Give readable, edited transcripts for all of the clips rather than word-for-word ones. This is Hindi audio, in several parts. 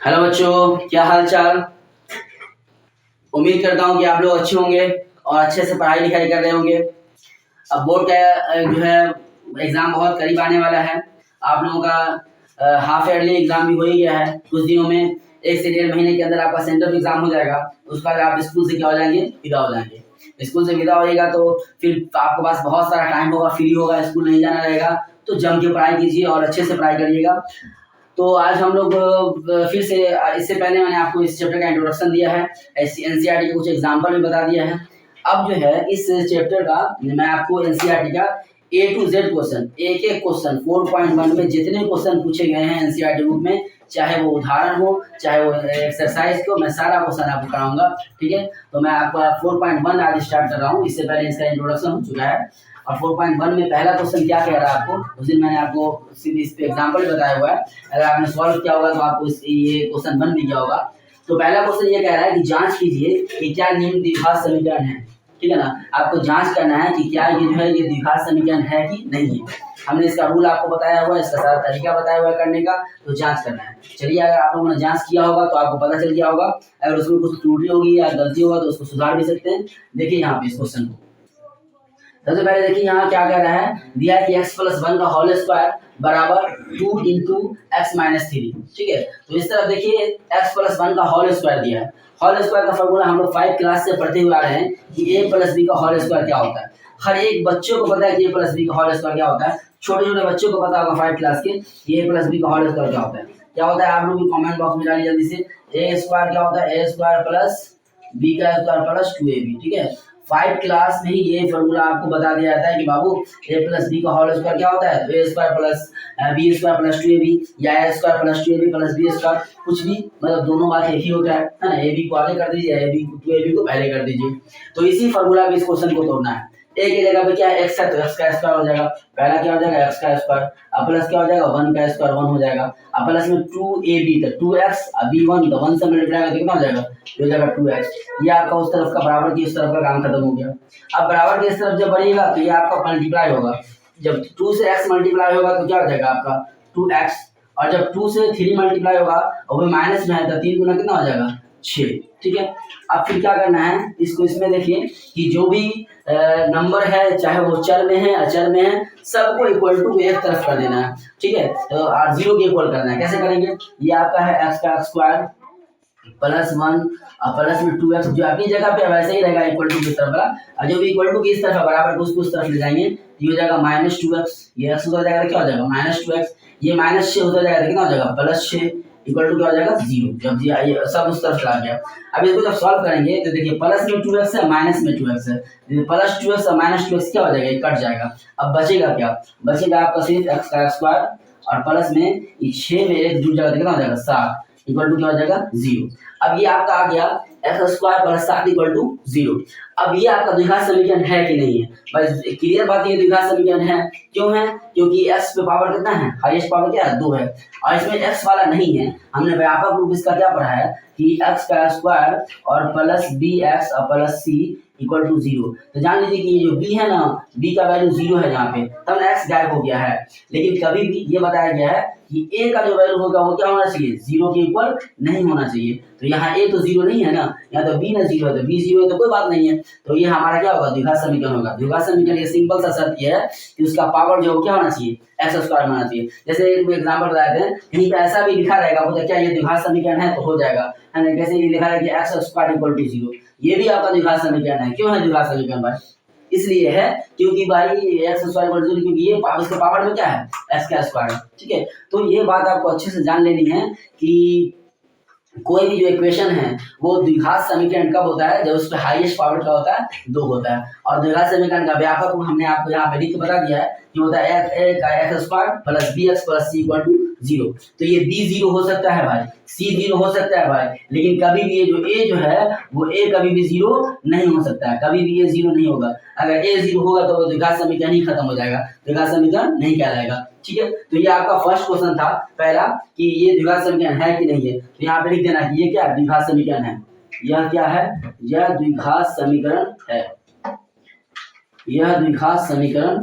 हेलो बच्चों, क्या हाल चाल। उम्मीद करता हूँ कि आप लोग अच्छे होंगे और अच्छे से पढ़ाई लिखाई कर रहे होंगे। अब बोर्ड का जो है एग्जाम बहुत करीब आने वाला है। आप लोगों का हाफ ईयरली एग्जाम भी हो ही गया है। कुछ दिनों में 1 से 1.5 महीने के अंदर आपका सेंटर एग्जाम हो जाएगा। उसके बाद आप स्कूल से क्या हो जाएंगे, विदा हो जाएंगे। स्कूल से विदा होएगा तो फिर आपके पास बहुत सारा टाइम होगा, फ्री होगा, स्कूल नहीं जाना रहेगा। तो जम के पढ़ाई कीजिए और अच्छे से पढ़ाई करिएगा। तो आज हम लोग फिर से इससे पहले मैंने आपको इस चैप्टर का इंट्रोडक्शन दिया है, एनसीईआरटी के कुछ एग्जाम्पल भी बता दिया है। अब जो है इस चैप्टर का मैं आपको एनसीईआरटी का A to Z क्वेश्चन, एक एक क्वेश्चन 4.1 में जितने क्वेश्चन पूछे गए हैं एनसीईआरटी बुक में, चाहे वो उदाहरण हो चाहे वो एक्सरसाइज को, मैं सारा क्वेश्चन आपको कराऊंगा। ठीक है, तो मैं आपको 4.1 आज स्टार्ट कर रहा हूँ। इससे पहले इसका इंट्रोडक्शन हो चुका है। और 4.1 में पहला क्वेश्चन क्या कह रहा है आपको, उस दिन मैंने आपको इस पे एग्जाम्पल बताया हुआ है। अगर आपने सॉल्व किया होगा तो आपको ये क्वेश्चन बन भी गया होगा। तो पहला क्वेश्चन ये कह रहा है कि जांच कीजिए कि क्या निम्न द्विघात समीकरण है। ठीक है ना, आपको जांच करना है कि क्या ये जो है ये द्विघात समीकरण है कि नहीं है। हमने इसका रूल आपको बताया हुआ है, इसका सारा तरीका बताया हुआ है करने का, तो जांच करना है। चलिए, अगर आप लोगों ने जांच किया होगा तो आपको पता चल गया होगा। अगर उसमें कुछ त्रुटि होगी या गलती होगा तो उसको सुधार भी सकते हैं। देखिए यहाँ पे इस क्वेश्चन को सबसे पहले देखिए यहाँ क्या कह रहा है, दिया है कि x+1 का होल स्क्वायर बराबर 2 इंटू एक्स माइनस 3। ठीक है, तो इस तरफ देखिए x+1 का होल स्क्वायर दिया है। होल स्क्वायर का फॉर्मूला हम लोग 5 क्लास से पढ़ते हुए आ रहे हैं कि a+b का होल स्क्वायर क्या होता है। हर एक बच्चों को पता है कि a+b का होल स्क्वायर क्या होता है। छोटे छोटे बच्चों को पता होगा 5 क्लास के कि a+b का होल स्क्वायर क्या होता है। क्या होता है आप लोग भी कमेंट बॉक्स में डालिए जल्दी से। a स्क्वायर क्या होता है, a स्क्वायर प्लस b का स्क्वायर प्लस 2ab। ठीक है, 5 क्लास में ही ये फॉर्मूला आपको बता दिया जाता है कि बाबू a+b का होल स्क्वायर क्या होता है, तो a square plus b square plus 2ab या a square plus 2ab plus b square, कुछ भी मतलब दोनों बात एक ही होता है ना। ab को आगे कर दीजिए, ab को पहले कर दीजिए। तो इसी फॉर्मूला में इस क्वेश्चन को तोड़ना है। a की जगह पे क्या है, x है तो x का स्क्वायर हो जाएगा। पहला क्या हो जाएगा, x का स्क्वायर, अब प्लस क्या हो जाएगा 1 का स्क्वायर 1 हो जाएगा। अब प्लस में 2ab तो 2x, अब b1 तो 1 से मल्टीप्लाई करके कितना हो जाएगा, हो जाएगा 2x। ये आपका उस तरफ का बराबर की इस तरफ का काम खत्म हो गया। अब बराबर की इस तरफ जब बढ़ेगा तो ये आपका मल्टीप्लाई होगा। जब 2 से x मल्टीप्लाई होगा तो क्या हो जाएगा आपका 2x, और जब 2 से 3 मल्टीप्लाई होगा और वो माइनस में है तो 3 गुना कितना हो जाएगा 6। ठीक है, अब फिर क्या करना है इसको, इसमें देखिए कि जो भी नंबर है चाहे वो चर में है अचर में है, सबको इक्वल टू एक तरफ कर देना है। ठीक है, तो r0 के इक्वल करना है। कैसे करेंगे, ये आपका है x का स्क्वायर प्लस 1 और प्लस में 2x जो अपनी जगह पे वैसे ही रहेगा इक्वल टू की तरफ वाला, और जो भी इक्वल टू की इस तरफ बराबर को उसको उस तरफ ले जाएंगे तो ये हो जाएगा -2x। ये x उधर जाएगा क्या हो जाएगा -2x, ये -6 उधर जाएगा कितना हो जाएगा +6 इक्वल टू क्या हो जाएगा 0। जब ये सब उस तरफ चला गया, अब इसको जब सॉल्व करेंगे तो देखिए प्लस में 2x है माइनस में 2x है, प्लस 2x और माइनस 2x क्या हो जाएगा, ये कट जाएगा। अब बचेगा क्या, बचेगा आपका सिर्फ x का स्क्वायर और प्लस में 6 में 1 जुड़ जाएगा कितना हो जाएगा 7 इक्वल टू क्या हो जाएगा 0। अब ये आपका आ गया x square plus 7 equal to 0। अब ये आपका द्विघात समीकरण है कि नहीं है, बस क्लियर बात, ये द्विघात समीकरण है। क्यों है, क्योंकि x पे पावर कितना है, हाईएस्ट पावर क्या है 2 है, और इसमें x वाला नहीं है। हमने व्यापक रूप इसका क्या पढ़ा है कि x का स्क्वायर और प्लस bx और प्लस c इक्वल टू 0। तो जान लीजिए कि ये जो b है ना, b का वैल्यू 0 है यहाँ पे, तब ना x गायब हो गया है। लेकिन कभी भी ये बताया गया है कि a का जो वैल्यू होगा वो क्या होना चाहिए, 0 के इक्वल नहीं होना चाहिए। तो यहाँ a तो 0 नहीं है ना, यहाँ तो b ना 0 है, तो b 0 है तो कोई बात नहीं है। तो ये हमारा क्या होगा, द्विघात समीकरण होगा। द्विघात समीकरण ये सिंपल सा शर्त ये है कि उसका पावर जो क्या होना चाहिए, एक्स स्क्वायर होना चाहिए। जैसे एक एग्जांपल बताए थे, कहीं पे ऐसा भी लिखा रहेगा वो क्या ये द्विघात समीकरण है तो हो जाएगा, है ना। कैसे ये लिखा है कि एक्स स्क्वायर इक्वल टू 0, ये भी आपका द्विघात समीकरण है। क्यों है द्विघात समीकरण भाई, इसलिए है क्योंकि भाई एक्स स्क्वायर इक्वल टू 0, क्योंकि ये इसके पावर में क्या है एक्स का स्क्वायर। ठीक है, तो ये बात आपको अच्छे से जान लेनी है कि कोई भी जो इक्वेशन है वो द्विघात समीकरण कब होता है, जब उस पर हाईएस्ट पावर क्या होता है 2 होता है। और द्विघात समीकरण का व्यापक रूप हमने आपको यहाँ पे लिख के बता दिया है कि होता है x square plus bx plus c equal to 0। तो ये b 0 हो सकता है भाई, c 0 हो सकता है भाई, लेकिन कभी भी ये जो a जो है वो a कभी भी 0 नहीं हो सकता है, कभी भी ये 0 नहीं होगा। अगर a 0 होगा तो वो द्विघात समीकरण ही खत्म हो जाएगा, द्विघात समीकरण नहीं कहलाएगा। ठीक है, तो ये आपका फर्स्ट क्वेश्चन था पहला कि ये द्विघात समीकरण है कि नहीं है। तो यहाँ पे लिख देना कि ये क्या द्विघात समीकरण है, यह क्या है, यह द्विघात समीकरण है, यह द्विघात समीकरण,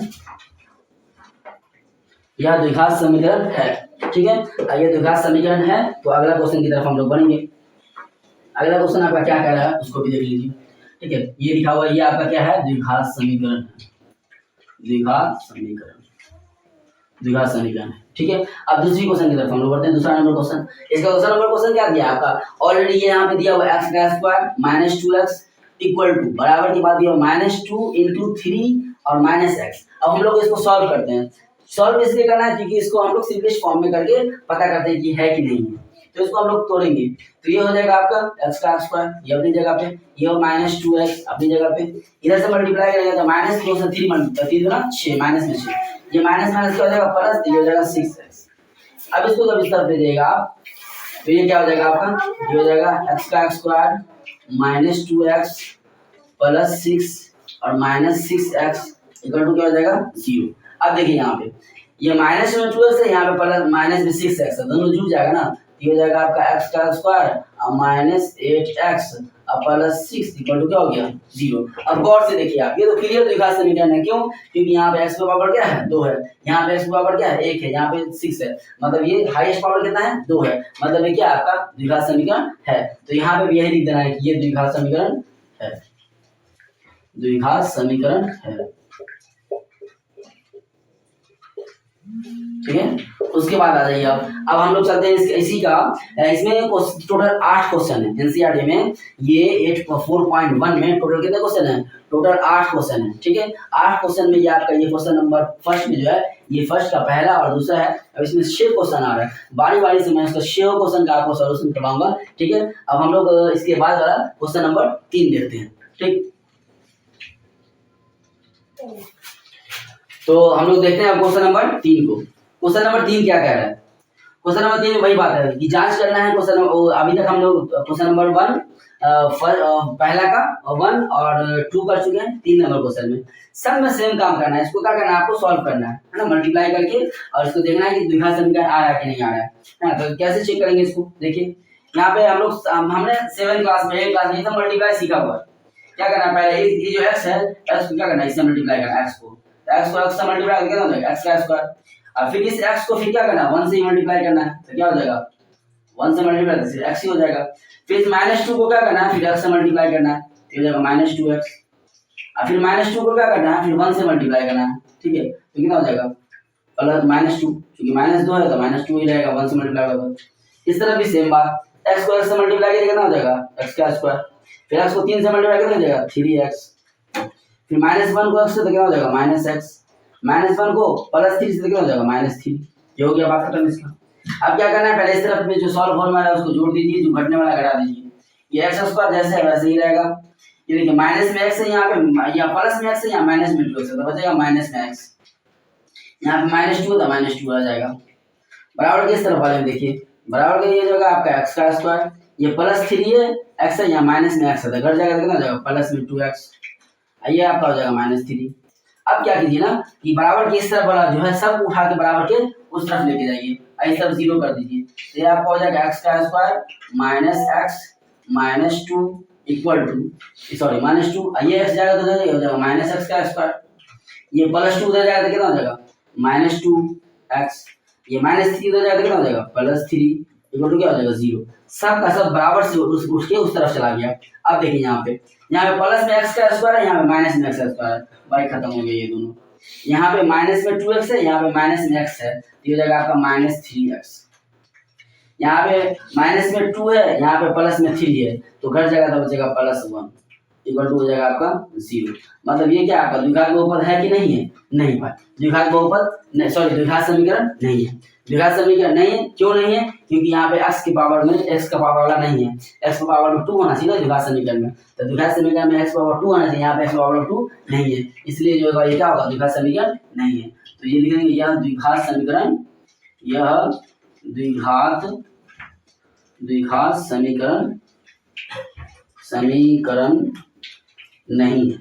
यह द्विघात समीकरण है। ठीक है, ये द्विघात समीकरण है। तो अगला क्वेश्चन की तरफ हम लोग बढ़ेंगे। अगला क्वेश्चन आपका क्या कह रहा है उसको भी देख लीजिए। ठीक है, ये लिखा हुआ ये आपका क्या है, द्विघात समीकरण है, द्विघात समीकरण, द्विघात समीकरण है। ठीक है, अब दूसरी क्वेश्चन की तरफ हम लोग बढ़ते हैं। दूसरा नंबर क्वेश्चन, इसका दूसरा नंबर क्वेश्चन क्या दिया आपका, ऑलरेडी ये यहाँ पे दिया हुआ x का square minus 2x equal to बराबर की बात दिया -2 × 3 और -x। अब हम लोग इसको सॉल्व करते हैं। सॉल्व इसलिए करना है क्योंकि इसको हम लोग सिंपलेस्ट फॉर्म में करके पता करते हैं कि है कि नहीं है। तो इसको हम लोग तोड़ेंगे, तो ये हो जाएगा आपका x का स्क्वायर, ये अपनी जगह पे, ये हो -2x अपनी जगह पे, इधर से मल्टीप्लाई करेंगे तो -2 से 3 मल्टीप्लाई 3 × 6 माइनस में 6, ये माइनस माइनस क्या हो जाएगा प्लस, तो ये हो जाएगा 6x। अब इसको जब इस तरफ भेजिएगा आप तो ये क्या हो जाएगा आपका, ये हो जाएगा x का स्क्वायर -2x प्लस 6 और -6x इक्वल टू क्या हो जाएगा 0। अब देखिए यहाँ पे ये माइनस में 2x है, यहाँ पे प्लस माइनस में 6x है, दोनों जुड़ जाएगा ना, ये हो जाएगा आपका x का square -8x plus 6 equal to क्या हो गया 0। अब गौर से देखिए आप, ये तो क्लियर द्विघात समीकरण है, क्यों, क्योंकि यहाँ पे x का पावर क्या है 2 है, यहाँ पे x का पावर क्या है 1 है, यहाँ पे 6 है, मतलब ये हाईएस्ट पावर कितना है 2 है, मतलब ये क्या आपका द्विघात समीकरण है। तो यहाँ पे भी यही लिख देना है कि ये द्विघात समीकरण है, द्विघात समीकरण है। ठीक है, उसके बाद आ जाइए अब हम लोग चलते हैं इसी का, इसमें टोटल 8 क्वेश्चन है एनसीईआरटी में, ये 4.1 में टोटल कितने क्वेश्चन है, टोटल 8 क्वेश्चन है। ठीक है, 8 क्वेश्चन में ये आपका ये क्वेश्चन नंबर फर्स्ट में जो है, ये फर्स्ट का पहला और दूसरा है। अब इसमें 6 क्वेश्चन आ रहा है, बारी बारी से मैं इसका 6 क्वेश्चन का आपको सॉल्यूशन करवाऊंगा। ठीक है, अब हम लोग इसके बाद वाला क्वेश्चन नंबर 3 देखते हैं। ठीक, तो हम लोग देखते हैं अब क्वेश्चन नंबर 3 को। क्वेश्चन नंबर 3 क्या कह रहा है, क्वेश्चन नंबर 3 में वही बात है कि जांच करना है क्वेश्चन, अभी तक हम लोग क्वेश्चन नंबर 1 पहला का 1 और 2 कर चुके हैं। 3 नंबर क्वेश्चन में सब में सेम काम करना है, इसको क्या करना है आपको सॉल्व करना है ना, मल्टीप्लाई करके, और इसको देखना है कि द्विघात समीकरण आ रहा है कि नहीं आ रहा है ना। तो कैसे चेक करेंगे इसको, देखिए यहाँ पे हम लोग हमने 7 क्लास में 8 क्लास में सब मल्टीप्लाई सीखा हुआ है। क्या करना है, पहले ये जो x है, x को क्या करना है, इससे मल्टीप्लाई करना है, x को x से मल्टीप्लाई करके क्या हो जाएगा x का स्क्वायर, और फिर इस x को फिर क्या करना है 1 से ही मल्टीप्लाई करना है, तो क्या हो जाएगा 1 से मल्टीप्लाई तो फिर x ही हो जाएगा। फिर -2 को क्या करना है, फिर x से मल्टीप्लाई करना है, तो हो जाएगा -2x, और फिर -2 को क्या करना है, फिर 1 से मल्टीप्लाई करना है। ठीक है, तो कितना हो जाएगा प्लस -2, क्योंकि -2 है तो -2 ही रहेगा 1 से मल्टीप्लाई होगा। इस तरह भी सेम बात, x को x से मल्टीप्लाई करके कितना हो जाएगा x का स्क्वायर, फिर x को 3 से मल्टीप्लाई करके हो जाएगा 3x, फिर -1 को x से तो क्या हो जाएगा -x, -1 को +3 से कितना हो जाएगा -3। ये हो गया बात खत्म इसका। अब क्या करना है, पहले इस तरफ में जो सॉल्व फॉर्मूला है उसको जोड़ दीजिए, जो घटने वाला घटा दीजिए, ये x स्क्वायर जैसे है वैसे ही रहेगा। ये देखिए माइनस में x है यहाँ पे, या प्लस में x है, या माइनस में 2x है, तो बचेगा माइनस में x, यहाँ पे -2 तो -2 आ जाएगा। बराबर के इस तरफ वाले में देखिए, बराबर का ये जो आपका x का स्क्वायर, ये +3 है, x है, यहाँ माइनस में x है, तो घट जाएगा तो कितना हो जाएगा प्लस में 2x, ये आपका हो जाएगा -3। अब क्या कीजिए ना कि बराबर के इस तरफ वाला जो है सब उठा के बराबर के उस तरफ लेके जाइए, इस तरफ 0 कर दीजिए, तो ये आपका हो जाएगा x का square -x -2 equal to, sorry -2, ये x जाएगा तो हो जाएगा -x का स्क्वायर, ये +2 उधर जाएगा तो कितना हो जाएगा -2x, ये -3 उधर जाएगा तो कितना हो जाएगा +3 इक्वल टू क्या हो जाएगा 0। सब का सब बराबर से उठ के उस तरफ चला गया। अब देखिए यहाँ पे प्लस में x का स्क्वायर है, यहाँ पे माइनस में x का स्क्वायर है, भाई खत्म हो गए ये दोनों। यहाँ पे माइनस में 2x है, यहाँ पे माइनस में x है, तो ये हो जाएगा आपका -3x। यहाँ पे माइनस में 2 है, यहाँ पे प्लस में 3 है, तो घट जाएगा तो बचेगा +1 इक्वल टू हो जाएगा आपका 0। मतलब ये क्या आपका द्विघात बहुपद है कि नहीं है, नहीं भाई द्विघात बहुपद नहीं, सॉरी द्विघात समीकरण नहीं है, द्विघात समीकरण नहीं है। क्यों नहीं है, क्योंकि यहाँ पे x की पावर में x का पावर वाला नहीं है, x की पावर में 2 होना चाहिए द्विघात समीकरण में, तो द्विघात समीकरण में x पावर 2 होना चाहिए, यहाँ पे x पावर 2 नहीं है, इसलिए जो है ये क्या होगा द्विघात समीकरण नहीं है। तो ये लिखेंगे यह द्विघात समीकरण, यह द्विघात समीकरण नहीं है,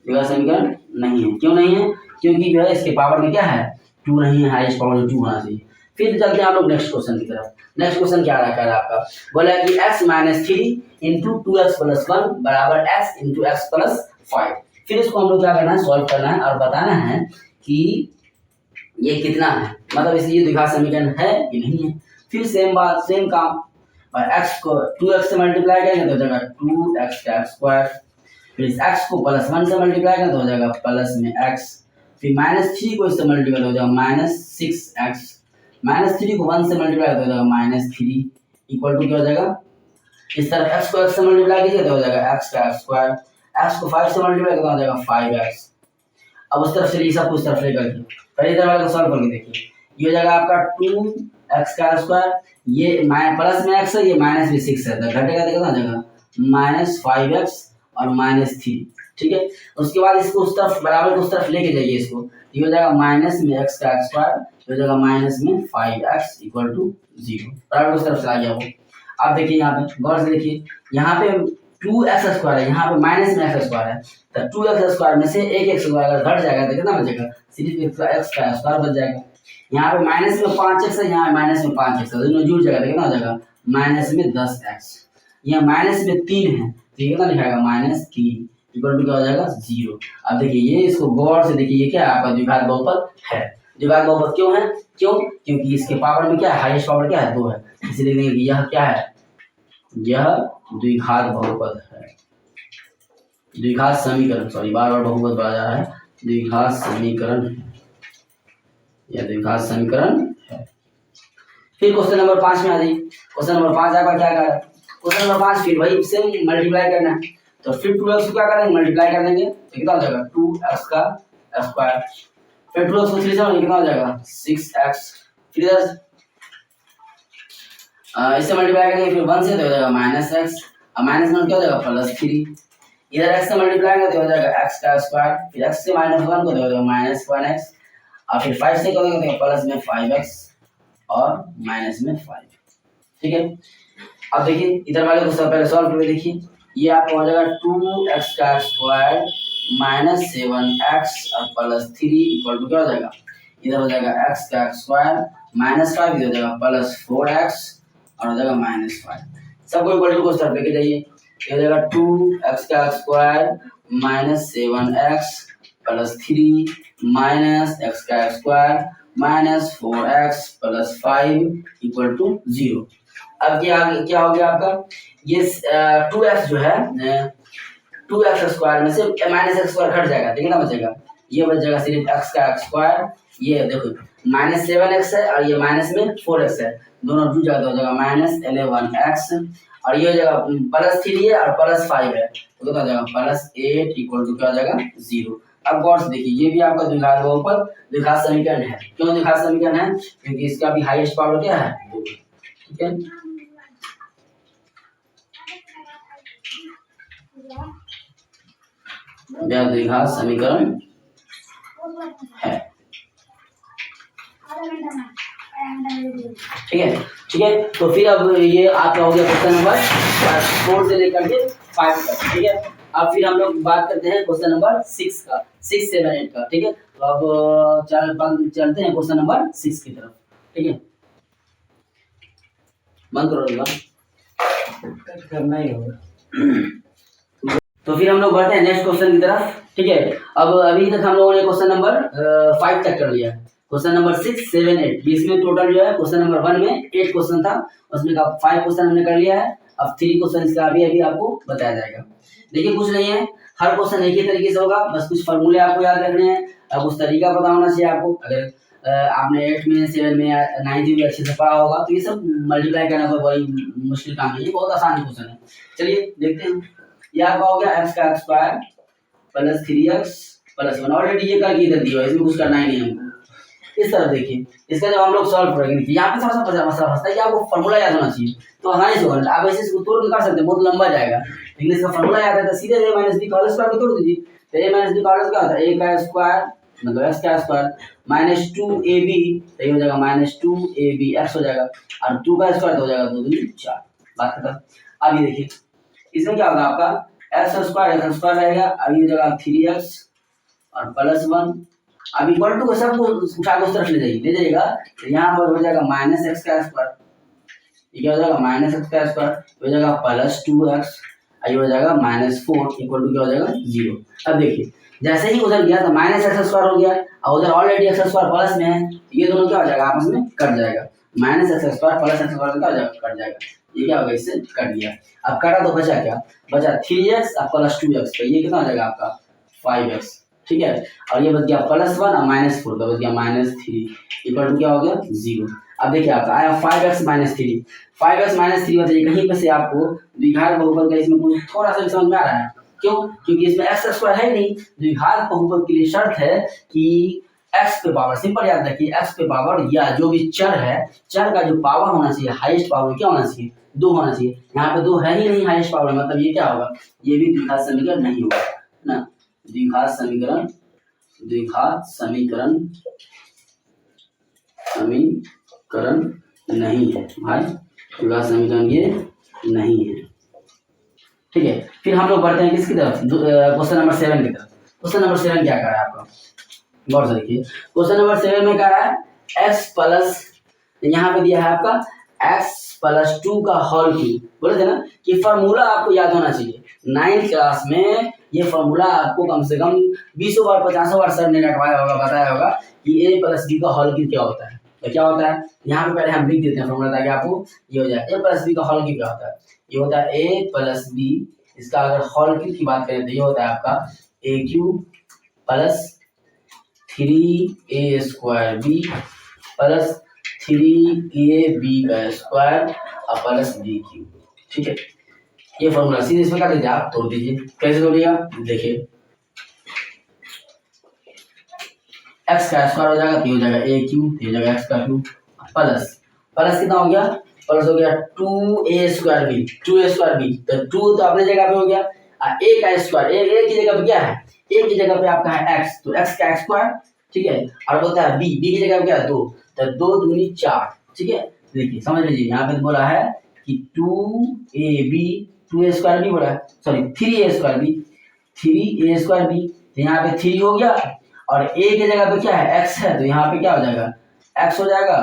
द्विघात समीकरण नहीं है। क्यों नहीं है, क्योंकि जो है इसके पावर में क्या है 2 नहीं है, हाईएस्ट पावर में 2 होना चाहिए। फिर चलते हैं हम लोग नेक्स्ट क्वेश्चन की तरफ। नेक्स्ट क्वेश्चन क्या रहा है आपका, बोला है कि x - 3 × 2x + 1 बराबर x × x + 5। फिर इसको हम लोग क्या करना है सॉल्व करना है और बताना है कि ये कितना है, मतलब इसलिए द्विघात समीकरण है कि नहीं है। फिर सेम बात, सेम काम, और x को 2x से मल्टीप्लाई करेंगे तो हो जाएगा 2x का स्क्वायर, फिर इस x को +1 से मल्टीप्लाई करेंगे तो हो जाएगा प्लस में x, फिर -3 को इससे मल्टीप्लाई हो जाएगा -6x, -3 को 1 से मल्टीप्लाई तो हो जाएगा -3 इक्वल टू क्या हो जाएगा, इस तरफ x को x से मल्टीप्लाई कीजिए तो हो जाएगा x का स्क्वायर, x को 5 से मल्टीप्लाई करें तो हो जाएगा 5x। अब उस तरफ से ये सब कुछ तरफ लेकर के पहले इधर वाले को सॉल्व करके देखिए, ये हो जाएगा आपका 2x का स्क्वायर, ये प्लस में x है, ये माइनस में 6 है, तो घटेगा तो कितना हो जाएगा -5x और -3, ठीक है। उसके बाद इसको उस तरफ बराबर को उस तरफ लेके जाइए इसको, ये हो जाएगा माइनस में x का स्क्वायर, हो जाएगा माइनस में 5x इक्वल टू 0, बराबर उस तरफ चला गया वो। अब देखिए यहाँ पे गौर से देखिए, यहाँ पे 2x स्क्वायर है, यहाँ पे माइनस में x स्क्वायर है, तो 2x स्क्वायर में से एक x स्क्वायर अगर घट जाएगा तो कितना बचेगा, सिर्फ x का स्क्वायर बच जाएगा। यहाँ पे माइनस में 5x है, यहाँ माइनस में 5x है, दोनों जुड़ जाएगा तो कितना हो जाएगा माइनस में 10x, यहाँ माइनस में 3 है तो ये कितना लिखाएगा -3 इक्वल टू क्या हो जाएगा 0। अब देखिए ये इसको गौर से देखिए, ये क्या है आपका द्विघात बहुपद है। द्विघात बहुपद क्यों है, क्योंकि इसके पावर में क्या है, हाईएस्ट पावर क्या है 2 है, इसलिए यह क्या है, यह द्विघात बहुपद है, द्विघात समीकरण, सॉरी बार बार बहुपद बोला जा रहा है, द्विघात समीकरण है, यह द्विघात समीकरण है। फिर क्वेश्चन नंबर 5 में आ जाइए। क्वेश्चन नंबर 5 आपका क्या कर, क्वेश्चन नंबर 5 फिर वही सेम मल्टीप्लाई करना है, तो फिर 2x को क्या करेंगे मल्टीप्लाई कर देंगे तो कितना हो जाएगा 2x का स्क्वायर, फिर 2x को 3 से कितना हो जाएगा 6x, फिर इससे मल्टीप्लाई करेंगे फिर 1 से तो हो जाएगा -x, अब -1 क्या हो जाएगा +3, इधर x से मल्टीप्लाई करेंगे तो हो जाएगा x का स्क्वायर, फिर x से -1 को तो हो जाएगा -1x, और फिर 5 से करेंगे तो प्लस में 5x और माइनस में 5, ठीक है। अब देखिए इधर वाले को सब पहले सॉल्व करके देखिए, ये आपको हो जाएगा 2x का स्क्वायर -7x और +3 इक्वल टू क्या हो जाएगा, इधर हो जाएगा x का स्क्वायर -5, इधर हो जाएगा +4x और हो जाएगा -5, सबको इक्वल टू को उस तरफ लेके जाइए, ये हो जाएगा 2x का स्क्वायर -7x +3 -x का स्क्वायर -4x +5 इक्वल टू 0। अब क्या हो गया आपका, ये 2x जो है 2x स्क्वायर में से -x स्क्वायर घट जाएगा तो कितना बचेगा, ये बच जाएगा सिर्फ x का स्क्वायर, ये देखो -7x है और ये माइनस में 4x है, दोनों जुड़ जाएगा तो हो जाएगा -11x, और ये हो जाएगा +3 है और +5 है तो कितना हो जाएगा +8 इक्वल टू क्या हो जाएगा 0। अब गौर से देखिए, ये भी आपका द्विघात बहुपद द्विघात समीकरण है। क्यों द्विघात समीकरण है, क्योंकि इसका भी हाईएस्ट पावर क्या है 2, ठीक है। यह द्विघात समीकरण है, ठीक है, ठीक है। तो फिर अब ये आपका हो गया क्वेश्चन नंबर 4 से लेकर के 5 तक, ठीक है। अब फिर हम लोग बात करते हैं क्वेश्चन नंबर 6 का, 6, 7, 8 का, ठीक है। तो अब चलते हैं क्वेश्चन नंबर 6 की तरफ, ठीक है। बंद करो, करना ही होगा। तो फिर हम लोग बढ़ते हैं नेक्स्ट क्वेश्चन की तरफ, ठीक है। अब अभी तक हम लोगों ने क्वेश्चन नंबर 5 तक कर लिया, क्वेश्चन नंबर 6, 7, 8 बीच में टोटल जो है क्वेश्चन नंबर 1 में 8 क्वेश्चन था, उसमें का 5 क्वेश्चन हमने कर लिया है। अब 3 क्वेश्चन इसका अभी आपको बताया जाएगा। देखिए कुछ नहीं है, हर क्वेश्चन एक ही तरीके से होगा, बस कुछ फॉर्मूले आपको याद रखने हैं, अब उस तरीका पता होना चाहिए आपको। अगर आपने 8 में 7 में 9 में अच्छे से पढ़ा होगा तो ये सब मल्टीप्लाई करना कोई बड़ी मुश्किल काम नहीं है, बहुत आसान क्वेश्चन है। चलिए देखते हैं, ये आपका हो गया x का स्क्वायर +3x +1, ऑलरेडी ये करके इधर दिया है, इसमें कुछ करना ही नहीं है हमको। इस तरह देखिए, इसका जब हम लोग सॉल्व करेंगे यहाँ पे थोड़ा सा मसला फंसता है कि आपको फॉर्मूला याद होना चाहिए, तो आसानी से होगा। आप ऐसे इसको तोड़ के कर सकते हैं, बहुत लंबा जाएगा, लेकिन इसका फॉर्मूला याद है तो सीधे a - b का होल स्क्वायर को तोड़ दीजिए, तो a - b का होल क्या होता है, a का स्क्वायर मतलब x का स्क्वायर -2ab, तो ये हो जाएगा -2abx हो जाएगा, और 2 का स्क्वायर तो हो जाएगा 2 दूनी 4, बात खत्म। अब ये देखिए इसमें क्या होगा, आपका x स्क्वायर रहेगा, अब ये हो जाएगा 3x और +1, अब इक्वल टू को सबको उठा के उस तरफ ले जाइएगा, तो यहाँ पर हो जाएगा -x का स्क्वायर, ये क्या हो जाएगा -x का स्क्वायर, हो जाएगा +2x, ये हो जाएगा -4 इक्वल टू क्या हो जाएगा 0। अब देखिए जैसे ही उधर गया तो -x स्क्वायर हो गया, और उधर ऑलरेडी एक्स स्क्वायर प्लस में है, ये दोनों क्या हो जाएगा आपस में कट जाएगा, minus x square plus x square क्या हो जाएगा कट जाएगा, ये क्या होगा इससे कट गया। अब कटा तो बचा क्या, बचा 3x प्लस 2x, तो ये कितना हो जाएगा आपका 5x, ठीक है। और ये बच गया +1 और -4, तो बच गया -3 इक्वल टू क्या हो गया 0। अब देखिए आपका आया 5x -3, 5x -3 बताइए कहीं पे से आपको द्विघात बहुपद का इसमें कुछ थोड़ा सा समझ में आ रहा है, क्यों, क्योंकि इसमें एक्स स्क्वायर है नहीं। द्विघात बहुपद के लिए शर्त है कि एक्स पे पावर, सिंपल याद रखिए, एक्स पे पावर या जो भी चर है, चर का जो पावर होना चाहिए, हाईएस्ट पावर क्या होना चाहिए 2 होना चाहिए। यहाँ पे 2 है ही नहीं हाईएस्ट पावर, मतलब ये क्या होगा, ये भी द्विघात समीकरण नहीं होगा ना, द्विघात समीकरण नहीं है भाई, द्विघात समीकरण ये नहीं है, ठीक है। फिर हम लोग बढ़ते हैं किसकी तरफ, क्वेश्चन नंबर 7 की तरफ। क्वेश्चन नंबर 7 क्या कर रहा है आपका, गौर से देखिए। क्वेश्चन नंबर 7 में क्या रहा है, x प्लस, यहाँ पे दिया है आपका x प्लस 2 का होल क्यूब। बोले थे ना कि फॉर्मूला आपको याद होना चाहिए, 9th क्लास में ये फॉर्मूला आपको कम से कम 20 बार 50 बार सर ने रटवाया होगा, बताया होगा कि a प्लस b का होल क्यूब क्या होता है। तो क्या होता है, यहाँ पे पहले हम लिख देते हैं फॉर्मूला ताकि आपको ये हो जाए। a प्लस b का होल क्यूब क्या होता है, ये होता है a प्लस b, इसका अगर होल क्यूब की बात करें तो ये होता है आपका a cube plus 3a square b plus 3ab का स्क्वायर और प्लस b क्यूब, ठीक है। ये फॉर्मूला सीधे इसमें कर दीजिए, आप तोड़ दीजिए, कैसे तोड़िएगा देखिए, x का स्क्वायर हो जाएगा तो हो जाएगा a क्यूब, ये हो जाएगा x का क्यूब प्लस कितना हो गया, प्लस हो गया 2a square b, 2a square b, तो 2 तो अपने जगह पे हो गया, और a का स्क्वायर, a की जगह पे क्या है, a की जगह पे आपका है x, तो x का स्क्वायर, ठीक है। और बोलता है b की जगह पे क्या है 2, तो 2 दूनी 4, ठीक है। देखिए समझ लीजिए, यहाँ पे बोला है कि 2ab 2a स्क्वायर b बोला है, sorry 3a square b, 3a square b, तो यहाँ पे 3 हो गया, और a की जगह पे क्या है x है, तो यहाँ पे क्या हो जाएगा x हो जाएगा,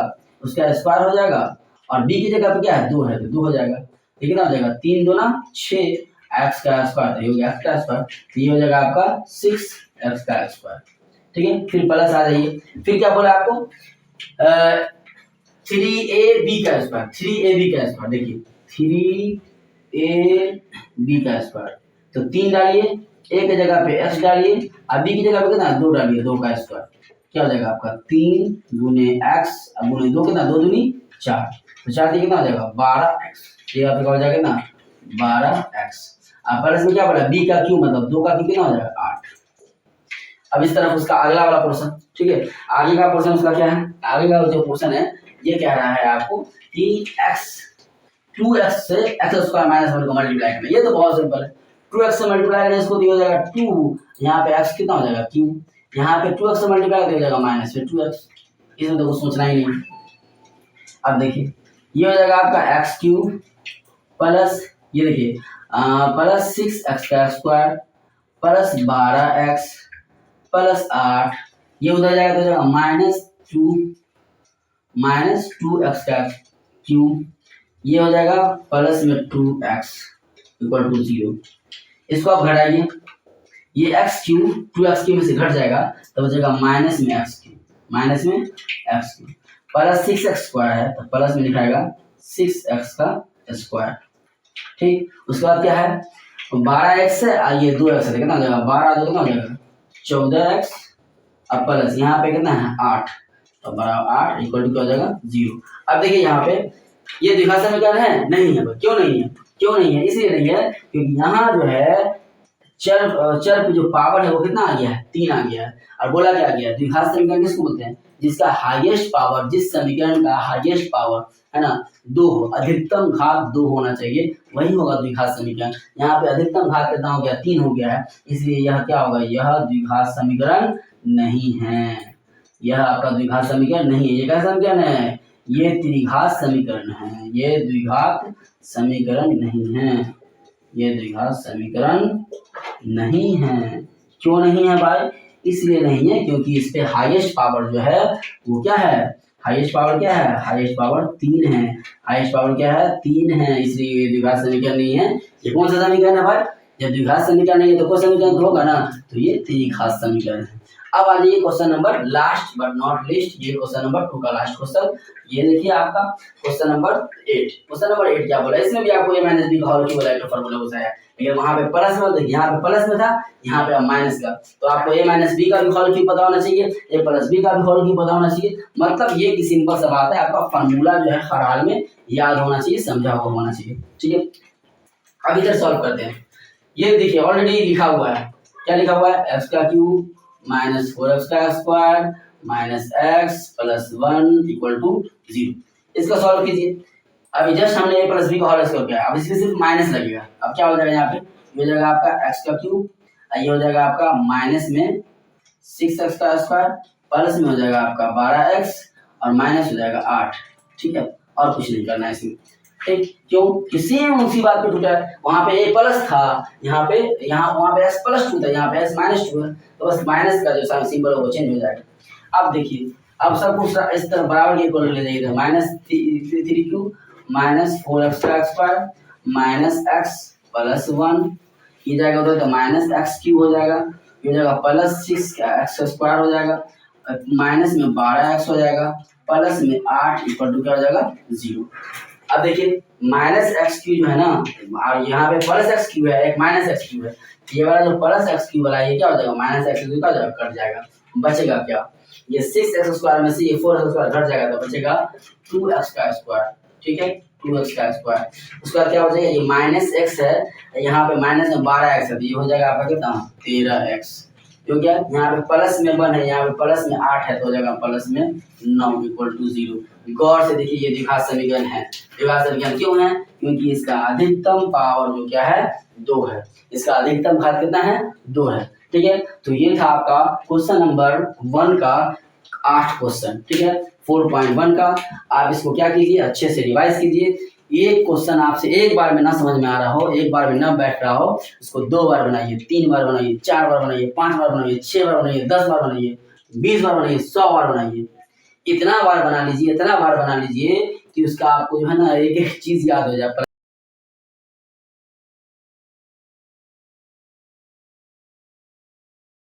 उसका स्क्वायर हो जाएगा, और b की जगह पे क्या है 2 है, तो 2 हो जाएगा, तो कितना हो जाएगा 3 दूना 6 x का स्क्वायर, ये हो गया x का स्क्वायर, तो ये हो जाएगा आपका 6x का स्क्वायर, ठीक है। फिर प्लस आ जाइए, फिर क्या बोला आपको 3ab का स्क्वायर, 3ab का स्क्वायर, देखिए 3ab का स्क्वायर, तो 3 डालिए, a की जगह पे x डालिए, और b की जगह पे कितना 2 डालिए, 2 का स्क्वायर, क्या हो जाएगा आपका 3 गुने x गुने 2 कितना 2 दूनी 4, तो 4 दिए कितना हो जाएगा 12x, ये आपका हो जाएगा ना 12x। अब प्लस में क्या बोला b का क्यूब, मतलब 2 का क्यूब कितना हो जाएगा 8। अब इस तरफ उसका अगला वाला पोर्शन, ठीक है, आगे का पोर्शन उसका क्या है, आगे का जो पोर्शन है ये कह रहा है आपको कि x 2x से x स्क्वायर माइनस 1 को मल्टीप्लाई करना, ये तो बहुत सिंपल है, 2x से मल्टीप्लाई करने इसको हो जाएगा 2, यहाँ पे x कितना हो जाएगा q, यहाँ पे 2x से मल्टीप्लाई हो जाएगा माइनस फिर 2x, इसमें तो कुछ सोचना ही नहीं। अब देखिए ये हो जाएगा आपका x क्यूब प्लस, ये देखिए प्लस 6x का स्क्वायर प्लस 12x प्लस 8, ये उधर जाएगा तो जाएगा -2x का क्यूब, ये हो जाएगा प्लस में 2x इक्वल टू 0। इसको आप घटाइए, ये x क्यूब 2x क्यूब में से घट जाएगा तो बचेगा माइनस में x cube plus 6x square है तो प्लस में लिखाएगा 6x का स्क्वायर, ठीक। उसके बाद क्या है 12x है और ये 2x है, कितना हो जाएगा 12 कितना हो जाएगा 14x, अब प्लस यहाँ पे कितना है 8, तो 8 इक्वल टू क्या हो जाएगा 0। अब देखिए यहाँ पे ये द्विघात समीकरण है नहीं है, क्यों नहीं है, इसलिए नहीं है क्योंकि यहाँ जो है चर पे जो पावर है वो कितना आ गया है 3 आ गया है, और बोला क्या गया है द्विघात समीकरण किसको बोलते हैं, जिसका हाईएस्ट पावर, जिस समीकरण का हाईएस्ट पावर है ना 2 हो, अधिकतम घात 2 होना चाहिए, वही होगा द्विघात समीकरण। यहाँ पे अधिकतम घात कितना हो गया 3 हो गया है, इसलिए यह क्या होगा, यह द्विघात समीकरण नहीं है, यह आपका द्विघात समीकरण नहीं है। ये क्या समीकरण है, ये त्रिघात समीकरण है, ये द्विघात समीकरण नहीं है, ये द्विघात समीकरण नहीं है। क्यों नहीं है भाई, इसलिए नहीं है क्योंकि इस पे हाईएस्ट पावर जो है वो क्या है, हाईएस्ट पावर क्या है, हाईएस्ट पावर 3 है, हाईएस्ट पावर क्या है 3 है, इसलिए ये द्विघात समीकरण नहीं है। ये कौन सा समीकरण है भाई, जब द्विघात समीकरण नहीं है तो कोई समीकरण तो होगा ना, तो ये त्रिघात समीकरण है। अब आ जाइए question number last but not list, ये क्वेश्चन नंबर 2 का लास्ट क्वेश्चन। ये देखिए आपका क्वेश्चन नंबर 8। क्वेश्चन नंबर 8 क्या बोला, इसमें भी आपको a माइनस बी का होल क्यूब वाला फॉर्मूला बताया, लेकिन वहां पे प्लस में, देखिए यहाँ पे प्लस में था, यहाँ पे माइनस का, तो आपको a माइनस बी का भी होल क्यूब पता होना चाहिए, a प्लस बी का भी होल क्यूब पता होना चाहिए। मतलब ये की सिंपल सा बात है, आपका फॉर्मूला जो है हर हाल में याद होना चाहिए, समझा हुआ होना चाहिए, ठीक है। अब इधर सॉल्व करते हैं। ये देखिए ऑलरेडी लिखा हुआ है, क्या लिखा हुआ है, एक्स का क्यूब माइनस 4x का square minus x plus 1 equal to 0। इसका सॉल्व कीजिए। अभी जस्ट हमने a प्लस बी का होल स्क्वायर किया, अब इसमें सिर्फ माइनस लगेगा। अब क्या हो जाएगा, यहाँ पे ये हो जाएगा आपका x का क्यूब, ये हो जाएगा आपका माइनस में 6x का स्क्वायर, प्लस में हो जाएगा आपका 12x और माइनस हो जाएगा 8, ठीक है। और कुछ नहीं करना है इसमें, ठीक। क्यों, किसी उसी बात पे टूटा है, वहां पे a प्लस था, यहाँ वहां पे x प्लस 2 था, यहाँ पे x माइनस 2 है, तो बस माइनस का जो सिंबल है वो चेंज हो जाएगा। अब देखिए, अब सब कुछ इस तरह बराबर के इक्वल ले जाइए, माइनस 3 क्यूब माइनस 4x का स्क्वायर माइनस x प्लस 1, ये जाएगा उधर तो माइनस x क्यूब हो जाएगा, ये हो जाएगा प्लस 6x स्क्वायर हो जाएगा, माइनस में 12x हो जाएगा, प्लस में 8 इक्वल टू क्या हो जाएगा 0। अब देखिए माइनस एक्स क्यू जो है ना, और यहाँ पे प्लस एक्स क्यू है, एक माइनस एक्स क्यू है, ये वाला जो प्लस एक्स क्यू वाला ये क्या हो जाएगा, माइनस एक्स क्यू का कट जाएगा, बचेगा क्या, ये 6x स्क्वायर में से ये 4x स्क्वायर घट जाएगा, तो बचेगा 2x का स्क्वायर, ठीक है, 2x का स्क्वायर। उसके बाद क्या हो जाएगा, ये माइनस एक्स है, यहाँ पे माइनस में 12x है, तो ये हो जाएगा आपका कितना 13x, क्यों क्या, यहाँ पे प्लस में 1 है, यहाँ पे प्लस में 8 है, तो हो जाएगा प्लस में 9 इक्वल टू 0। गौर से देखिए ये द्विघात समीकरण है। द्विघात समीकरण क्यों है, क्योंकि इसका अधिकतम पावर जो क्या है 2 है, इसका अधिकतम घात कितना है 2 है, ठीक है। तो ये था आपका क्वेश्चन नंबर 1 का 8 क्वेश्चन, ठीक है, 4.1 का। आप इसको क्या कीजिए, अच्छे से रिवाइज कीजिए। एक क्वेश्चन आपसे एक बार में ना समझ में आ रहा हो, एक बार में ना बैठ रहा हो, उसको 2 बार बनाइए, 3 बार बनाइए, 4 बार बनाइए, 5 बार बनाइए, 6 बार बनाइए, 10 बार बनाइए, 20 बार बनाइए, 100 बार बनाइए। इतना बार बना लीजिए, इतना बार बना लीजिए कि उसका आपको जो है ना एक एक चीज याद हो जाए।